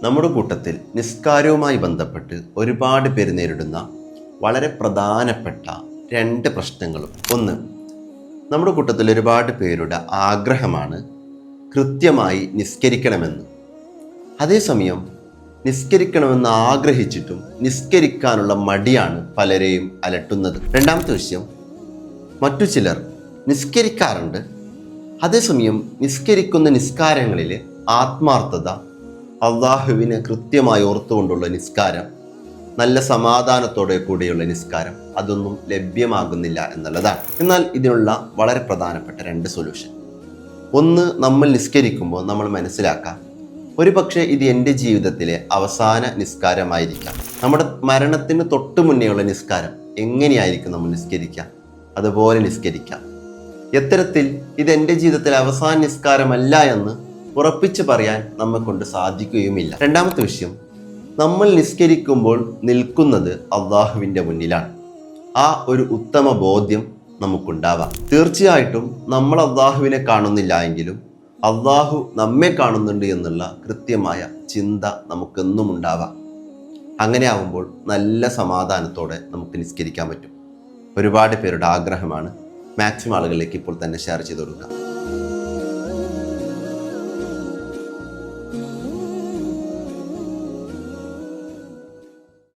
നമ്മുടെ കൂട്ടത്തിൽ നിസ്കാരവുമായി ബന്ധപ്പെട്ട് ഒരുപാട് പേര് നേരിടുന്ന വളരെ പ്രധാനപ്പെട്ട രണ്ട് പ്രശ്നങ്ങളും. ഒന്ന്, നമ്മുടെ കൂട്ടത്തിൽ ഒരുപാട് പേരുടെ ആഗ്രഹമാണ് കൃത്യമായി നിസ്കരിക്കണമെന്ന്. അതേസമയം നിസ്കരിക്കണമെന്ന് ആഗ്രഹിച്ചിട്ടും നിസ്കരിക്കാനുള്ള മടിയാണ് പലരെയും അലട്ടുന്നത്. രണ്ടാമത്തെ വിഷയം, മറ്റു ചിലർ നിസ്കരിക്കാറുണ്ട്, അതേസമയം നിസ്കരിക്കുന്ന നിസ്കാരങ്ങളിൽ ആത്മാർത്ഥത, അള്ളാഹുവിനെ കൃത്യമായി ഓർത്തുകൊണ്ടുള്ള നിസ്കാരം, നല്ല സമാധാനത്തോടെ കൂടിയുള്ള നിസ്കാരം അതൊന്നും ലഭ്യമാകുന്നില്ല എന്നുള്ളതാണ്. എന്നാൽ ഇതിനുള്ള വളരെ പ്രധാനപ്പെട്ട രണ്ട് സൊല്യൂഷൻ. ഒന്ന്, നമ്മൾ നിസ്കരിക്കുമ്പോൾ നമ്മൾ മനസ്സിലാക്കാം, ഒരു പക്ഷേ ഇത് എൻ്റെ ജീവിതത്തിലെ അവസാന നിസ്കാരമായിരിക്കാം. നമ്മുടെ മരണത്തിന് തൊട്ട് മുന്നേയുള്ള നിസ്കാരം എങ്ങനെയായിരിക്കും നമ്മൾ നിസ്കരിക്കുക, അതുപോലെ നിസ്കരിക്കാം. എത്തരത്തിൽ ഇത് എൻ്റെ ജീവിതത്തിലെ അവസാന നിസ്കാരമല്ല എന്ന് ഉറപ്പിച്ച് പറയാൻ നമ്മെ കൊണ്ട് സാധിക്കുകയുമില്ല. രണ്ടാമത്തെ വിഷയം, നമ്മൾ നിസ്കരിക്കുമ്പോൾ നിൽക്കുന്നത് അള്ളാഹുവിൻ്റെ മുന്നിലാണ്. ആ ഒരു ഉത്തമ ബോധ്യം നമുക്കുണ്ടാവാം. തീർച്ചയായിട്ടും നമ്മൾ അള്ളാഹുവിനെ കാണുന്നില്ല എങ്കിലും അള്ളാഹു നമ്മെ കാണുന്നുണ്ട് എന്നുള്ള കൃത്യമായ ചിന്ത നമുക്കെന്നും ഉണ്ടാവാം. അങ്ങനെ ആവുമ്പോൾ നല്ല സമാധാനത്തോടെ നമുക്ക് നിസ്കരിക്കാൻ പറ്റും. ഒരുപാട് പേരുടെ ആഗ്രഹമാണ്. മാക്സിമം ആളുകളിലേക്ക് ഇപ്പോൾ തന്നെ ഷെയർ ചെയ്ത് കൊടുക്കുക.